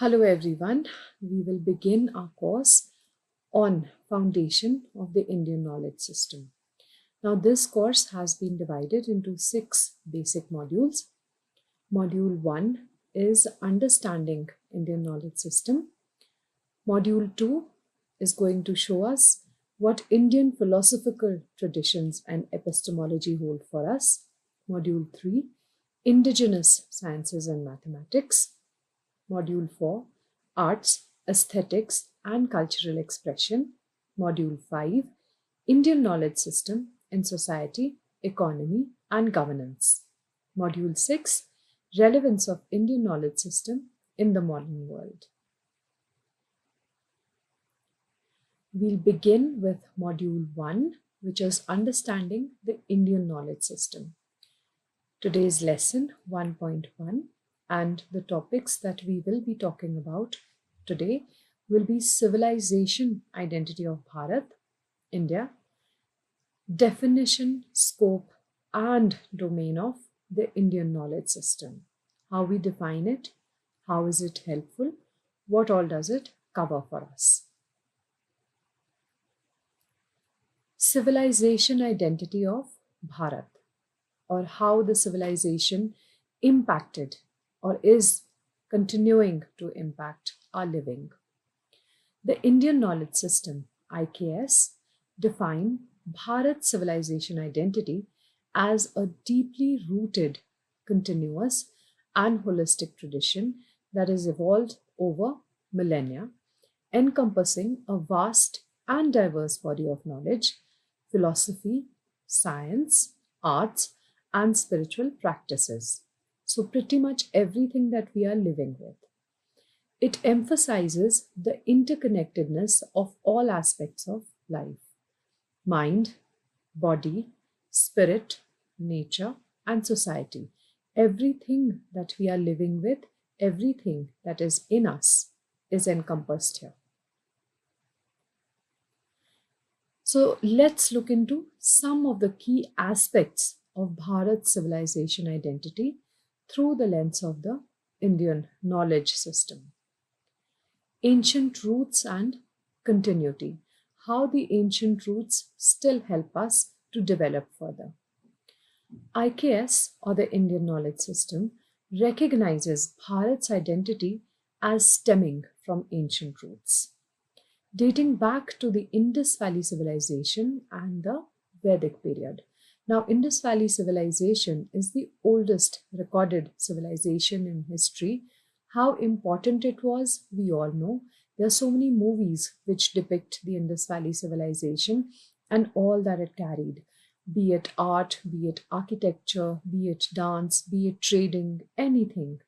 Hello everyone, we will begin our course on Foundation of the Indian Knowledge System. Now this course has been divided into 6 basic modules. Module 1 is Understanding Indian Knowledge System. Module 2 is going to show us what Indian philosophical traditions and epistemology hold for us. Module 3, Indigenous Sciences and Mathematics. Module 4, Arts, Aesthetics and Cultural Expression. Module 5, Indian Knowledge System in Society, Economy and Governance. Module 6, Relevance of Indian Knowledge System in the Modern World. We'll begin with Module 1, which is Understanding the Indian Knowledge System. Today's lesson 1.1 and the topics that we will be talking about today will be civilization identity of Bharat, India, definition, scope and domain of the Indian knowledge system, how we define it, how is it helpful, what all does it cover for us. Civilization identity of Bharat, or how the civilization impacted or is continuing to impact our living. The Indian knowledge system, IKS, define Bharat's civilization identity as a deeply rooted, continuous and holistic tradition that has evolved over millennia, encompassing a vast and diverse body of knowledge, philosophy, science, arts and spiritual practices. So pretty much everything that we are living with. It emphasizes the interconnectedness of all aspects of life: mind, body, spirit, nature, and society. Everything that we are living with, everything that is in us is encompassed here. So let's look into some of the key aspects of Bharat's civilization identity through the lens of the Indian knowledge system. Ancient roots and continuity. How the ancient roots still help us to develop further. IKS, or the Indian knowledge system, recognizes Bharat's identity as stemming from ancient roots, dating back to the Indus Valley civilization and the Vedic period. Now, Indus Valley civilization is the oldest recorded civilization in history. How important it was, we all know. There are so many movies which depict the Indus Valley civilization and all that it carried, be it art, be it architecture, be it dance, be it trading, anything.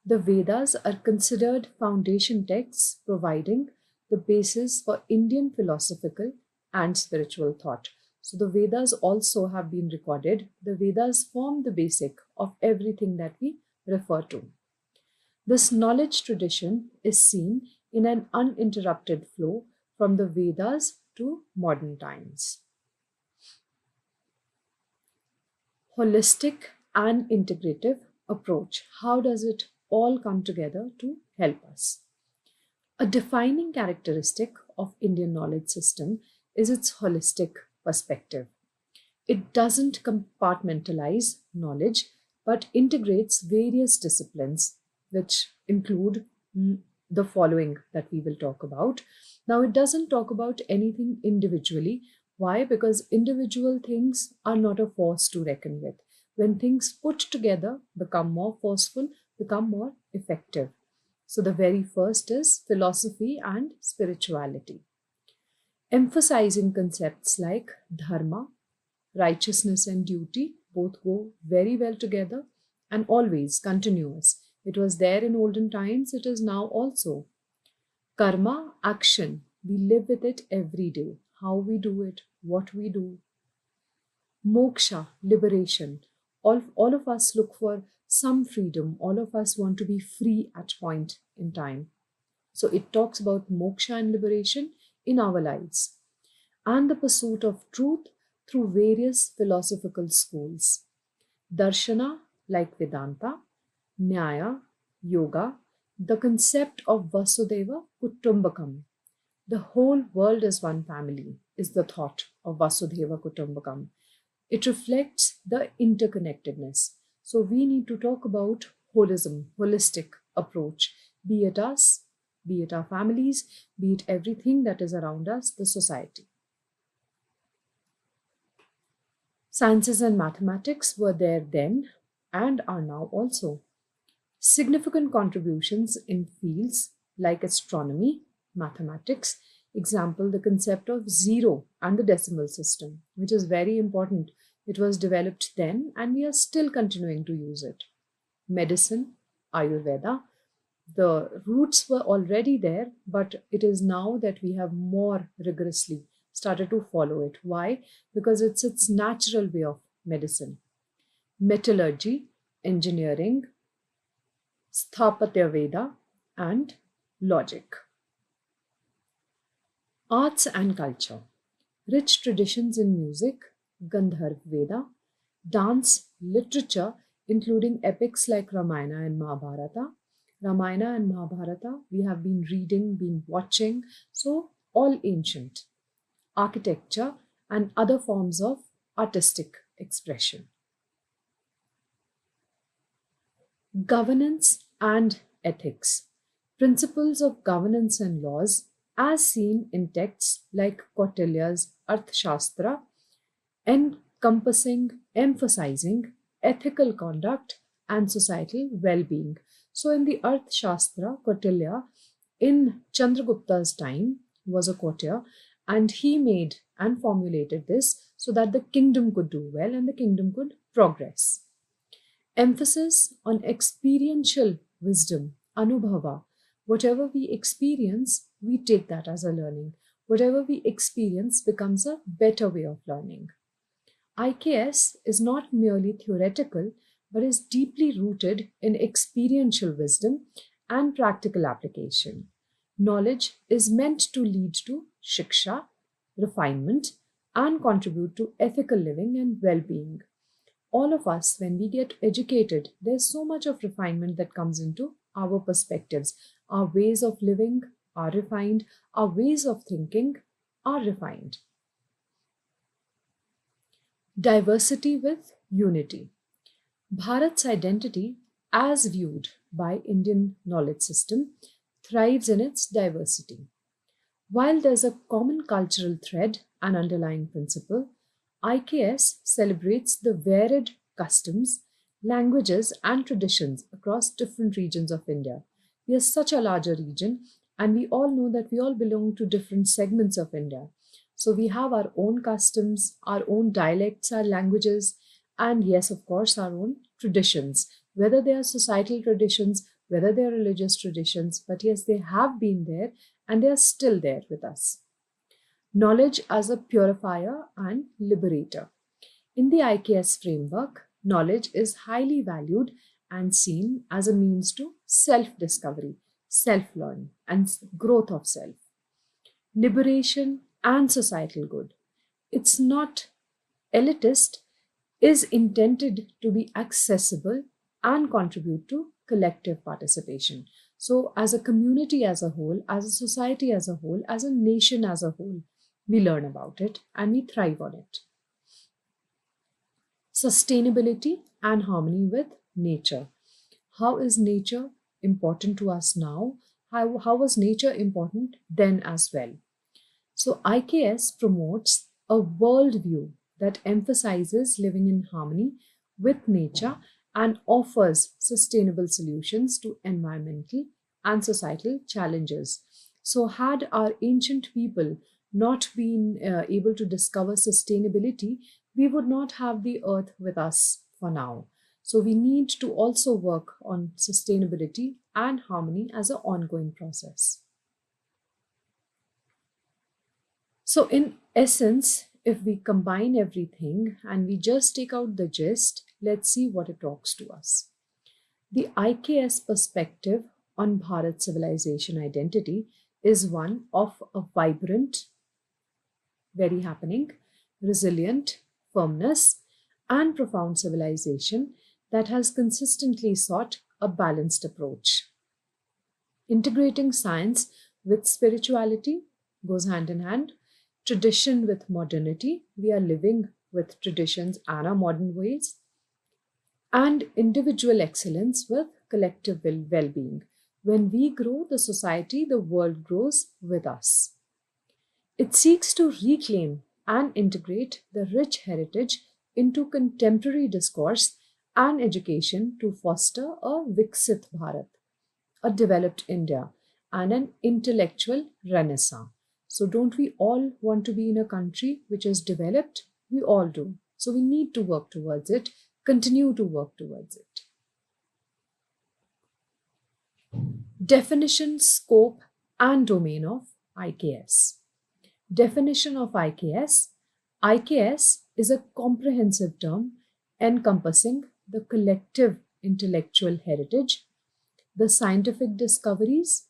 The Vedas are considered foundation texts providing the basis for Indian philosophical and spiritual thought. So the Vedas also have been recorded. The Vedas form the basic of everything that we refer to. This knowledge tradition is seen in an uninterrupted flow from the Vedas to modern times. Holistic and integrative approach. How does it all come together to help us? A defining characteristic of Indian knowledge system is its holistic perspective. It doesn't compartmentalize knowledge, but integrates various disciplines, which include the following that we will talk about. Now, it doesn't talk about anything individually. Why? Because individual things are not a force to reckon with. When things put together become more forceful, become more effective. So the very first is philosophy and spirituality, emphasizing concepts like dharma, righteousness and duty. Both go very well together and always continuous. It was there in olden times, it is now also. Karma, action, we live with it every day. How we do it, what we do. Moksha, liberation. All of us look for some freedom. All of us want to be free at point in time. So it talks about moksha and liberation in our lives, and the pursuit of truth through various philosophical schools. Darshana, like Vedanta, Nyaya, Yoga, the concept of Vasudeva Kutumbakam, the whole world is one family, is the thought of Vasudeva Kutumbakam. It reflects the interconnectedness. So we need to talk about holism, holistic approach, be it us, be it our families, be it everything that is around us, the society. Sciences and mathematics were there then and are now also. Significant contributions in fields like astronomy, mathematics, example, the concept of zero and the decimal system, which is very important. It was developed then and we are still continuing to use it. Medicine, Ayurveda, the roots were already there, but it is now that we have more rigorously started to follow it. Why? Because it's its natural way of medicine. Metallurgy, engineering, Sthapatya Veda, and logic. Arts and culture. Rich traditions in music, Gandharv Veda, dance, literature, including epics like Ramayana and Mahabharata. Ramayana and Mahabharata, we have been reading, been watching, so all ancient. Architecture and other forms of artistic expression. Governance and ethics. Principles of governance and laws as seen in texts like Kautilya's Arthashastra, emphasizing ethical conduct and societal well-being. So in the Arthashastra, Kautilya in Chandragupta's time was a courtier, and he made and formulated this so that the kingdom could do well and the kingdom could progress. Emphasis on experiential wisdom, anubhava. Whatever we experience, we take that as a learning. Whatever we experience becomes a better way of learning. IKS is not merely theoretical, but is deeply rooted in experiential wisdom and practical application. Knowledge is meant to lead to shiksha, refinement, and contribute to ethical living and well-being. All of us, when we get educated, there's so much of refinement that comes into our perspectives. Our ways of living are refined, our ways of thinking are refined. Diversity with unity. Bharat's identity, as viewed by Indian knowledge system, thrives in its diversity. While there's a common cultural thread and underlying principle, IKS celebrates the varied customs, languages, and traditions across different regions of India. We are such a larger region, and we all know that we all belong to different segments of India. So we have our own customs, our own dialects, our languages, and yes, of course, our own traditions, whether they are societal traditions, whether they are religious traditions, but yes, they have been there and they are still there with us. Knowledge as a purifier and liberator. In the IKS framework, knowledge is highly valued and seen as a means to self-discovery, self-learn, and growth of self. Liberation and societal good. It's not elitist, is intended to be accessible and contribute to collective participation. So as a community as a whole, as a society as a whole, as a nation as a whole, we learn about it and we thrive on it. Sustainability and harmony with nature. How is nature important to us now? How was nature important then as well? So IKS promotes a worldview that emphasizes living in harmony with nature and offers sustainable solutions to environmental and societal challenges. So had our ancient people not been able to discover sustainability, we would not have the earth with us for now. So we need to also work on sustainability and harmony as an ongoing process. So in essence, if we combine everything and we just take out the gist, let's see what it talks to us. The IKS perspective on Bharat civilization identity is one of a vibrant, very happening, resilient, firmness, and profound civilization that has consistently sought a balanced approach. Integrating science with spirituality goes hand in hand. Tradition with modernity. We are living with traditions and our modern ways. And individual excellence with collective well being. When we grow, the society, the world grows with us. It seeks to reclaim and integrate the rich heritage into contemporary discourse and education to foster a Viksit Bharat, a developed India, and an intellectual renaissance. So, don't we all want to be in a country which is developed? We all do. So, we need to work towards it, continue to work towards it. Definition, scope, and domain of IKS. Definition of IKS. IKS is a comprehensive term encompassing the collective intellectual heritage, the scientific discoveries,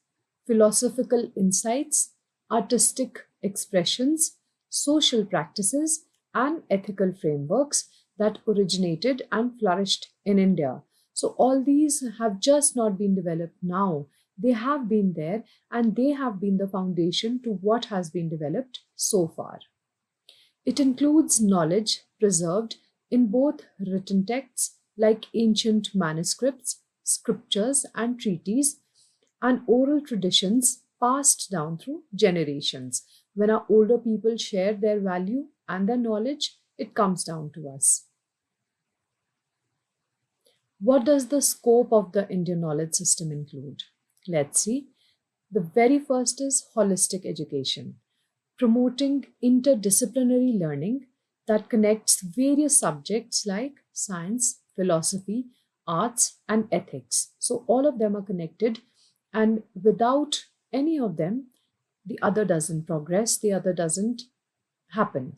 philosophical insights, artistic expressions, social practices, and ethical frameworks that originated and flourished in India. So, all these have just not been developed now. They have been there and they have been the foundation to what has been developed so far. It includes knowledge preserved in both written texts like ancient manuscripts, scriptures, and treaties, and oral traditions passed down through generations. When our older people share their value and their knowledge, it comes down to us. What does the scope of the Indian knowledge system include? Let's see. The very first is holistic education, promoting interdisciplinary learning that connects various subjects like science, philosophy, arts, and ethics. So, all of them are connected, and without any of them, the other doesn't progress, the other doesn't happen.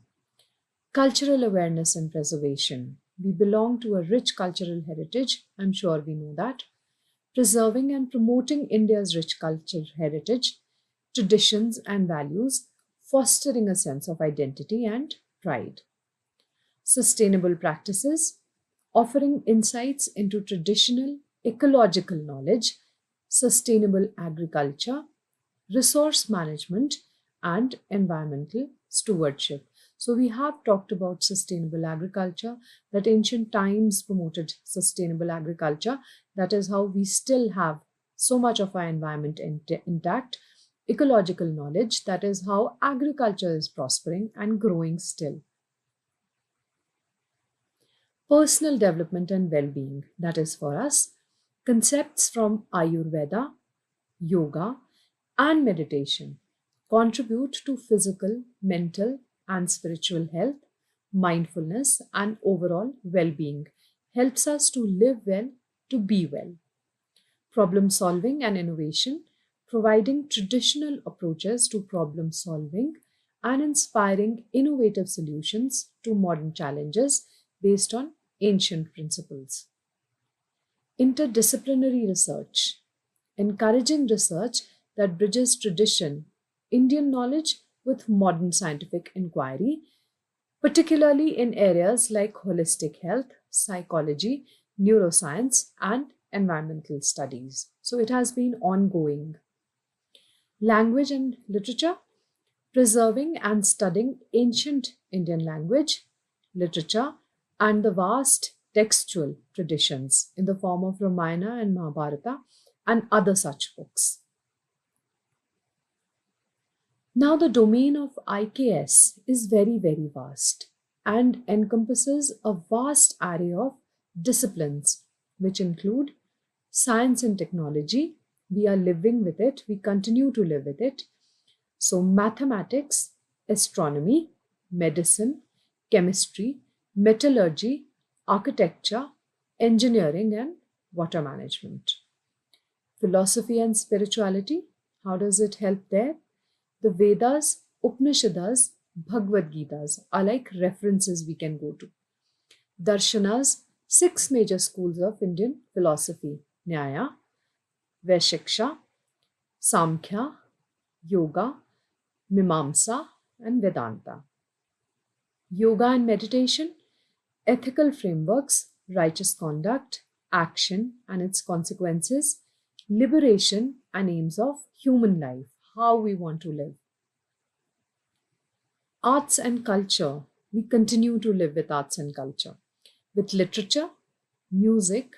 Cultural awareness and preservation. We belong to a rich cultural heritage, I'm sure we know that. Preserving and promoting India's rich cultural heritage, traditions, and values, fostering a sense of identity and pride. Sustainable practices, offering insights into traditional ecological knowledge, sustainable agriculture, resource management, and environmental stewardship. So, we have talked about sustainable agriculture, that ancient times promoted sustainable agriculture. That is how we still have so much of our environment intact. Ecological knowledge, that is how agriculture is prospering and growing still. Personal development and well being, that is for us. Concepts from Ayurveda, yoga, and meditation contribute to physical, mental, and spiritual health, mindfulness, and overall well being. Helps us to live well, to be well. Problem solving and innovation, providing traditional approaches to problem solving and inspiring innovative solutions to modern challenges based on ancient principles. Interdisciplinary research, encouraging research that bridges tradition, Indian knowledge with modern scientific inquiry, particularly in areas like holistic health, psychology, neuroscience, and environmental studies. So it has been ongoing. Language and literature, preserving and studying ancient Indian language, literature, and the vast textual traditions in the form of Ramayana and Mahabharata and other such books. Now, the domain of IKS is very, very vast and encompasses a vast array of disciplines, which include science and technology. We are living with it, we continue to live with it. So, mathematics, astronomy, medicine, chemistry, metallurgy, architecture, engineering, and water management. Philosophy and spirituality, how does it help there? The Vedas, Upanishads, Bhagavad Gitas are like references we can go to. Darshanas, 6 major schools of Indian philosophy: Nyaya, Vaishiksha, Samkhya, Yoga, Mimamsa, and Vedanta. Yoga and meditation, ethical frameworks, righteous conduct, action and its consequences, liberation and aims of human life, how we want to live. Arts and culture, we continue to live with arts and culture, with literature, music,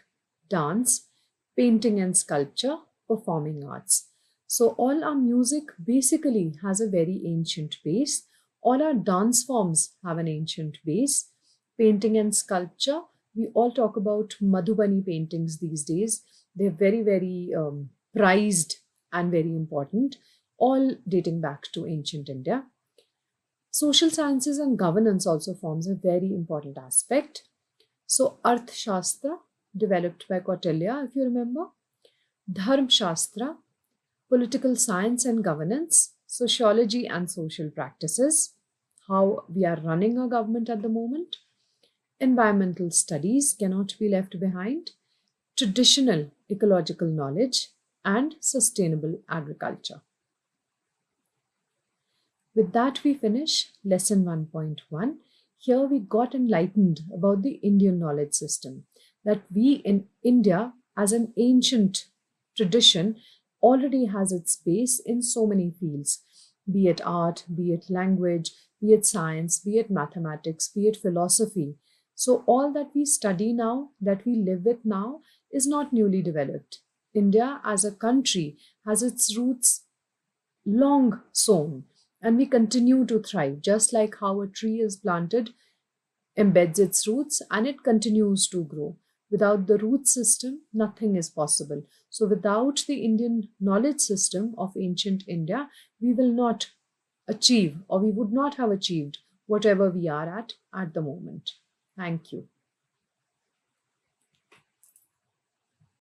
dance, painting and sculpture, performing arts. So, all our music basically has a very ancient base. All our dance forms have an ancient base. Painting and sculpture, we all talk about Madhubani paintings these days. They're very, very prized and very important, all dating back to ancient India. Social sciences and governance also forms a very important aspect. So, Arthashastra, developed by Kautilya, if you remember, Dharm Shastra, political science and governance, sociology and social practices, how we are running our government at the moment, environmental studies cannot be left behind, traditional ecological knowledge, and sustainable agriculture. With that, we finish lesson 1.1. Here we got enlightened about the Indian knowledge system, that we in India, as an ancient tradition, already has its base in so many fields, be it art, be it language, be it science, be it mathematics, be it philosophy. So, all that we study now, that we live with now, is not newly developed. India as a country has its roots long sown, and we continue to thrive, just like how a tree is planted, embeds its roots, and it continues to grow. Without the root system, nothing is possible. So, without the Indian knowledge system of ancient India, we will not achieve, or we would not have achieved, whatever we are at the moment. Thank you.